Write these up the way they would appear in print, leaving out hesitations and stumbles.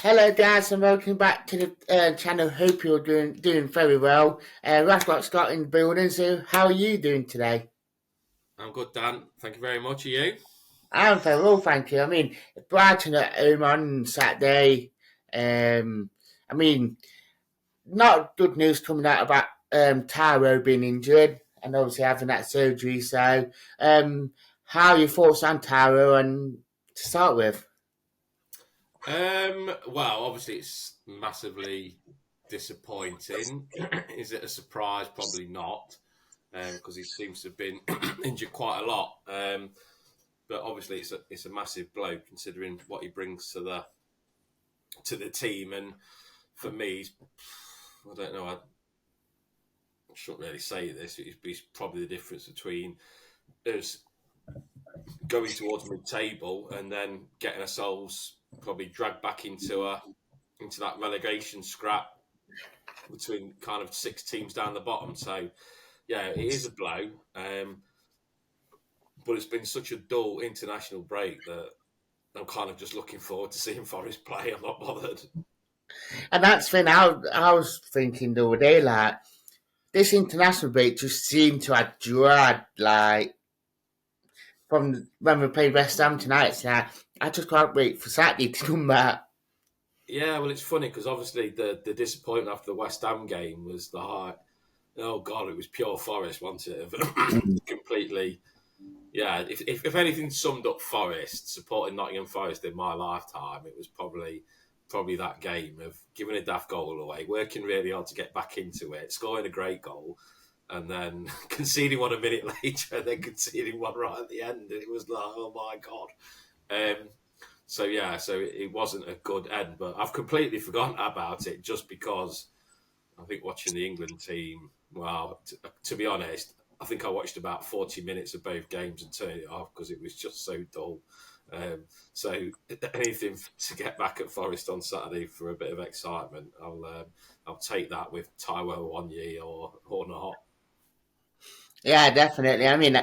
Hello, guys, and welcome back to the channel. Hope you're doing very well. I've got Scott in the building, so how are you doing today? I'm good, Dan. Thank you very much. Are you? I'm very well, thank you. I mean, Brighton at home on Saturday. Um, I mean, not good news coming out about Taro being injured and obviously having that surgery. So, how are your thoughts on Taro? And to start with, Well, obviously it's massively disappointing. Is it a surprise? Probably not, because he seems to have been injured quite a lot. But obviously it's a massive blow considering what he brings to the team. And for me, I don't know. I shouldn't really say this. It's probably the difference between us going towards mid-table and then getting ourselves probably dragged back into that relegation scrap between kind of six teams down the bottom. So yeah, it is a blow, but it's been such a dull international break that I'm kind of just looking forward to seeing Forest play. I'm not bothered. and that's the thing I was thinking the other day, like. This international break just seemed to have dragged, like, from when we played West Ham tonight. So I just can't wait for Saturday to come back. Yeah, well, it's funny because obviously the disappointment after the West Ham game was the high. Oh God, it was pure Forest, wasn't it? Completely. Yeah, if anything summed up Forest, supporting Nottingham Forest in my lifetime, it was probably that game of giving a daft goal away, working really hard to get back into it, scoring a great goal, and then conceding one a minute later, and then conceding one right at the end. It was like, oh my God. So it wasn't a good end, but I've completely forgotten about it just because I think watching the England team, well, to be honest, I think I watched about 40 minutes of both games and turned it off because it was just so dull. So anything to get back at Forest on Saturday for a bit of excitement, I'll take that with Taiwo Wanyi or not. Yeah, definitely. I mean,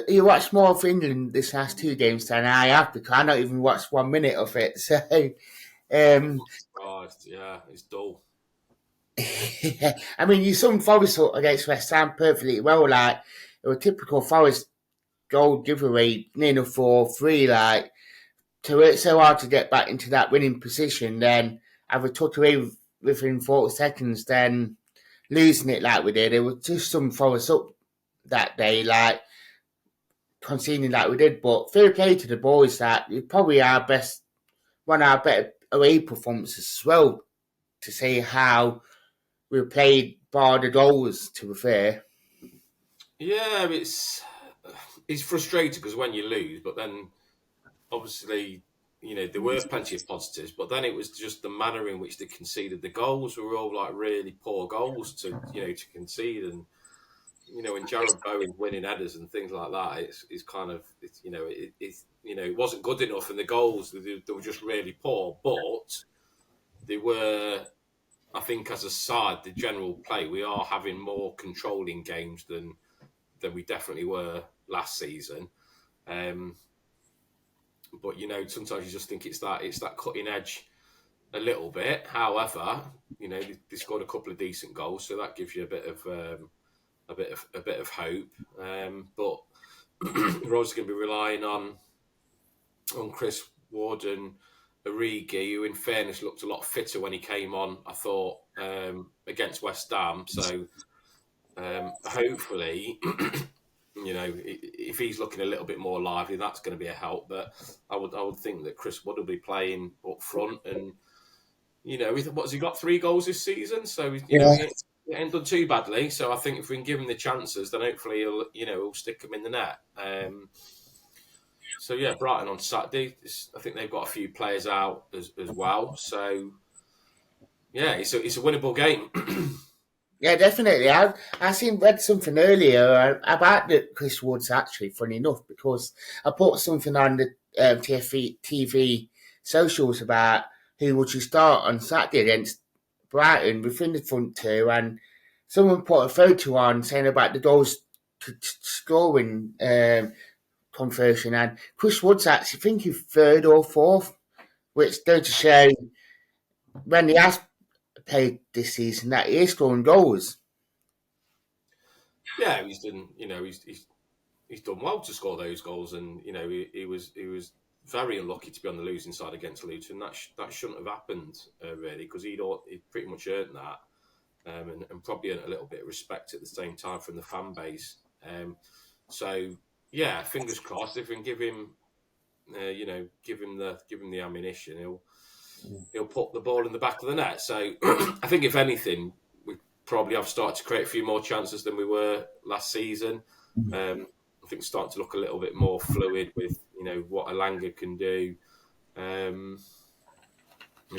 you watched more of England this last two games than I have because I not even watched 1 minute of it. So, um, Surprised, yeah, it's dull. I mean, you summed Forest up against West Ham perfectly well. Like, it was typical Forest goal giveaway, near 4-3. Like, to work so hard to get back into that winning position, then have a tuck away within 40 seconds, then losing it like we did. It was just some Forest up that day, like conceding like we did. But fair play to the boys that it probably one of our better away performances as well, to see how we played bar the goals, to be fair. Yeah, it's frustrating because when you lose, but then obviously, there were plenty of positives, but then it was just the manner in which they conceded. The goals were all like really poor goals to concede, and when Jared Bowen's winning headers and things like that, it's kind of it wasn't good enough, and the goals they were just really poor, but they were. I think as a side, the general play, we are having more controlling games than we definitely were last season. But sometimes you just think it's that cutting edge a little bit. However, they scored a couple of decent goals, so that gives you a bit of hope. But we're also going to be relying on Chris Ward and Origi, who in fairness looked a lot fitter when he came on, I thought, against West Ham. So hopefully, if he's looking a little bit more lively, that's going to be a help. But I would think that Chris Wood will be playing up front, and what's he got 3 goals this season? So he ain't done too badly. So I think if we can give him the chances, then hopefully he'll stick them in the net. So yeah, Brighton on Saturday. I think they've got a few players out as well. So yeah, it's a winnable game. Yeah, definitely. Read something earlier about the Chris Woods, actually, funny enough, because I put something on the TV socials about who would you start on Saturday against Brighton within the front two, and someone put a photo on saying about the goals to scoring conversion, and Chris Woods actually, I think he's third or fourth, which goes to show when he has played this season, that he is scoring goals. Yeah, he's done. He's done well to score those goals, and he was very unlucky to be on the losing side against Luton. That shouldn't have happened really, because he'd pretty much earned that, and probably earned a little bit of respect at the same time from the fan base. So yeah, fingers crossed. If we can give him, give him the ammunition, he'll put the ball in the back of the net. So I think if anything, we probably have started to create a few more chances than we were last season. I think it's starting to look a little bit more fluid with what Elanga can do. You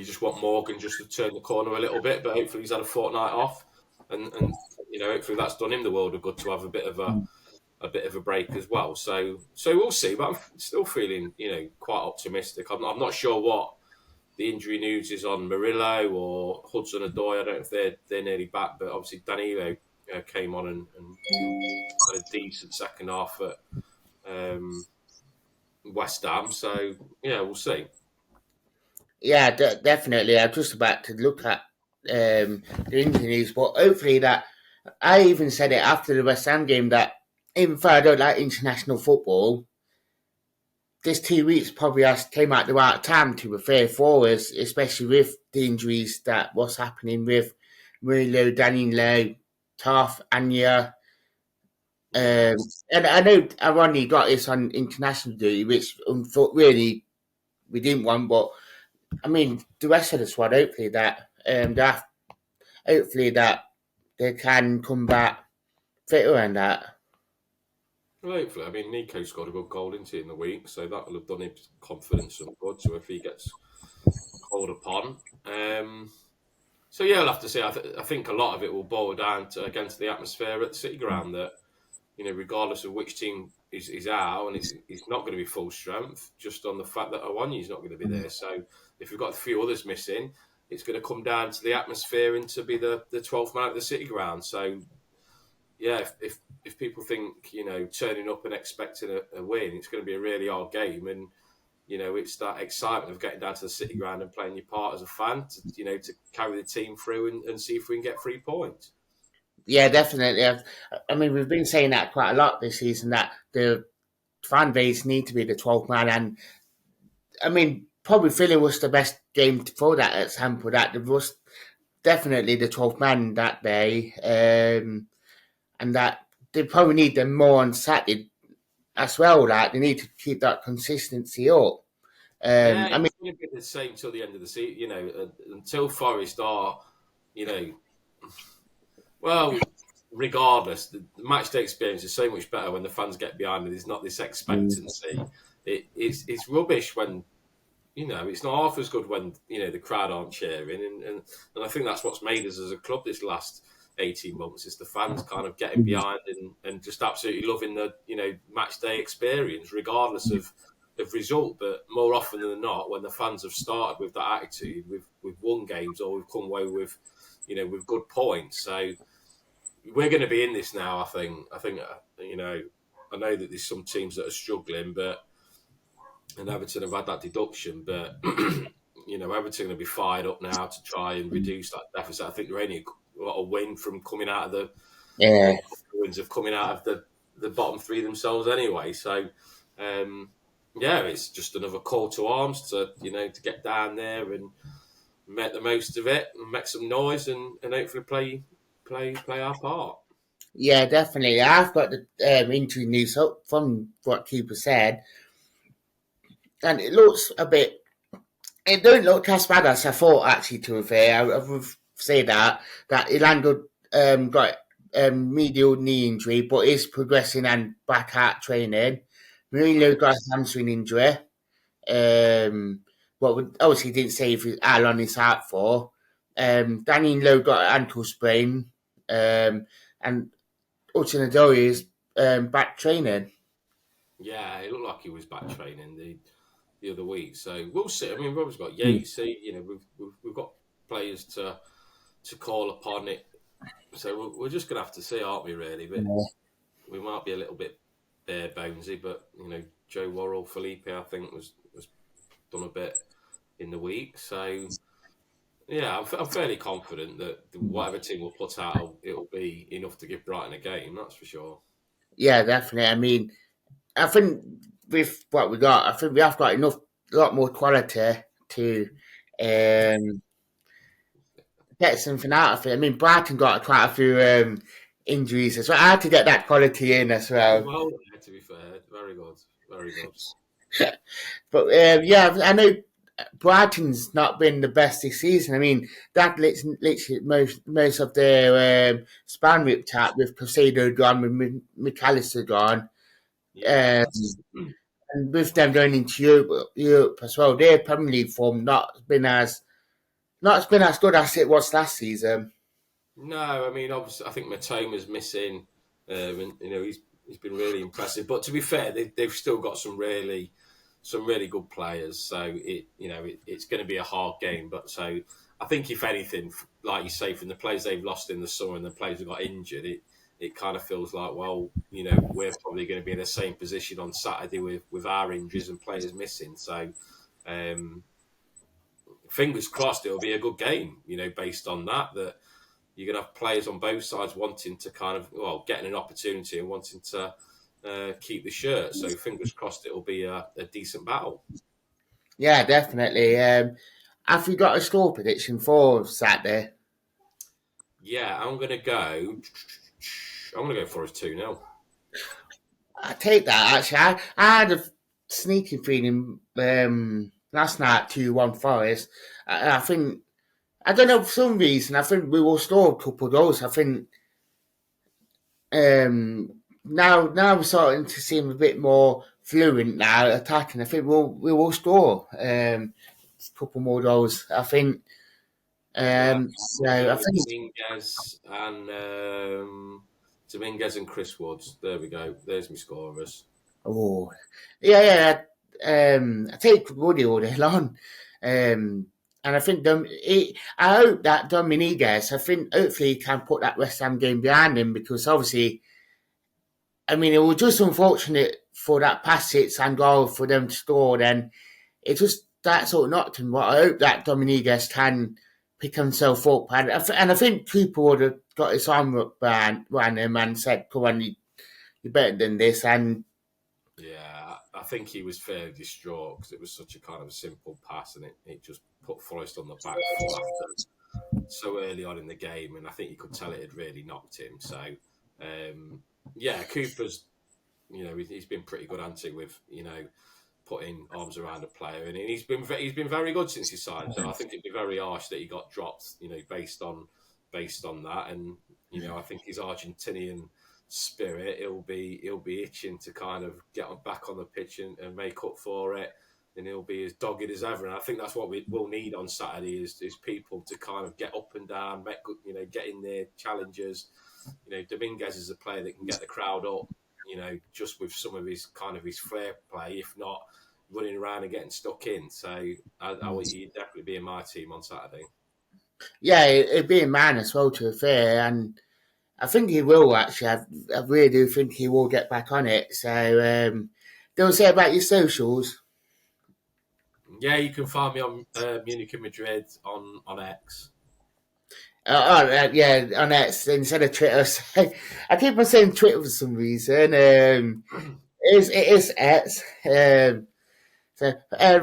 just want Morgan just to turn the corner a little bit, but hopefully he's had a fortnight off, and hopefully that's done him the world of good to have a bit of a break as well. So we'll see, but I'm still feeling quite optimistic. I'm not sure what the injury news is on Murillo or Hudson-Odoi. I don't know if they're nearly back, but obviously Danilo came on and had a decent second half at West Ham. So yeah, we'll see. Yeah, definitely. I'm just about to look at the injuries, but hopefully that. I even said it after the West Ham game that even though I don't like international football, this 2 weeks probably has came at the right time to be fair for us, especially with the injuries that was happening with Murillo, Danilo, Taff, Anya. And I know I've only got this on international duty, which really we didn't want, but I mean the rest of the squad. Hopefully that they can come back fitter and that. Well, hopefully, I mean, Nico scored a good goal into in the week, so that will have done him confidence some good. So if he gets called upon, so yeah, I'll have to say. I think a lot of it will boil down to against the atmosphere at the City Ground. That regardless of which team is out, and it's not going to be full strength, just on the fact that Awanyi's not going to be there. So if we've got a few others missing, it's going to come down to the atmosphere and to be the 12th man at the City Ground. So yeah, if people think turning up and expecting a win, it's going to be a really hard game, and it's that excitement of getting down to the City Ground and playing your part as a fan to carry the team through and see if we can get 3 points. Yeah, definitely. I mean, we've been saying that quite a lot this season that the fan base need to be the 12th man, and I mean, probably Philly was the best game for that example. That there was definitely the 12th man that day, and that they probably need them more on Saturday as well. Like they need to keep that consistency up. Yeah, I mean, it's going to be the same till the end of the season. Until Forest are, you know, well, regardless, the match day experience is so much better when the fans get behind it. There's not this expectancy. It's rubbish when it's not half as good when the crowd aren't cheering, and I think that's what's made us as a club this last 18 months is the fans kind of getting behind and just absolutely loving the match day experience, regardless of result. But more often than not, when the fans have started with that attitude, we've won games or we've come away with with good points. So we're going to be in this now. I know that there's some teams that are struggling, and Everton have had that deduction, but Everton are going to be fired up now to try and reduce that deficit. I think they're only a win from coming out of the yeah, wins of coming out of the bottom three themselves anyway. So it's just another call to arms to to get down there and make the most of it and make some noise and hopefully play our part. yeah, definitely. I've got the injury news up from what Cooper said, and it looks a bit. It don't look as bad as I thought. Actually, to be fair, I would say that Ilando got medial knee injury, but is progressing and back at training. Mourinho got a hamstring injury. But obviously didn't say if how long he's out for. Danny Lowe got an ankle sprain, and Hudson-Odoi is back training. Yeah, it looked like he was back training the other week. So we'll see. I mean, we've obviously got Yatesy. We've got players to call upon it. So we're just going to have to see, aren't we? Really, but we might be a little bit bare bonesy. But Joe Worrell, Felipe, I think was done a bit in the week. So Yeah, I'm fairly confident that whatever team will put out, it'll be enough to give Brighton a game. That's for sure. Yeah, definitely. I mean, I think with what we got, I think we have got enough, a lot more quality to um, get something out of it. I mean, Brighton got quite a few injuries as well. I had to get that quality in as well. Well, yeah, to be fair, very good, very good. But yeah, I know Brighton's not been the best this season. I mean, that literally most of their span ripped out with Caicedo gone, with McAllister gone, Yeah, um, and with them going into Europe as well. Their Premier League form not been as good as it was last season. no, I mean, obviously, I think Matoma's missing, and he's been really impressive. But to be fair, they've still got some really good players. So it's going to be a hard game. But so I think if anything, like you say, from the players they've lost in the summer and the players who got injured, it kind of feels like, well, we're probably going to be in the same position on Saturday with our injuries and players missing. So um, fingers crossed it'll be a good game. Based on that you're going to have players on both sides wanting to kind of, well, getting an opportunity and wanting to keep the shirt. So fingers crossed it'll be a decent battle. Yeah, definitely. Have you got a score prediction for Saturday? Yeah, I'm going to go. I'm going to go for us 2-0. I take that actually. I had a sneaking feeling last night 2-1 Forest. I think I don't know for some reason. I think we will score a couple of goals. I think now we're starting to seem a bit more fluent now attacking. I think we will score a couple more goals. I think. Yeah, So I'm going to I go with think. Dominguez and Chris Woods. There we go. There's my scorers. Oh, yeah. I take Woody all day long. And I think I hope that Dominguez, I think hopefully he can put that West Ham game behind him because obviously, I mean, it was just unfortunate for that pass hits and goal for them to score. Then it just that sort of knocked him. But I hope that Dominguez can pick himself up. And I think Cooper would have got his arm up behind him and said, come on, you're better than this. And Yeah, I think he was fairly distraught because it was such a kind of a simple pass and it just put Forrest on the back foot after so early on in the game. And I think you could tell it had really knocked him. So, yeah, Cooper's, he's been pretty good, hasn't he, with, putting arms around a player. And he's been very good since he signed. So I think it'd be very harsh that he got dropped, based on that. And, I think his Argentinian spirit, he'll be itching to kind of get back on the pitch and make up for it, and he'll be as dogged as ever. And I think that's what we'll need on Saturday is people to kind of get up and down, get in there, challenges. Dominguez is a player that can get the crowd up, just with some of his flair play, if not running around and getting stuck in. So I would definitely be in my team on Saturday. yeah, it'd be a man as well, to be fair. And I think he will actually. I really do think he will get back on it. So, don't say about your socials. Yeah, you can find me on Munich and Madrid on X. Yeah, on X instead of Twitter. So, I keep on saying Twitter for some reason. It is X. So,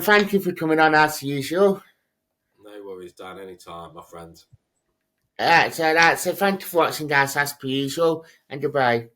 thank you for coming on as usual. No worries, Dan. Anytime, my friend. So that's it. Thank you for watching, guys, as per usual, and goodbye.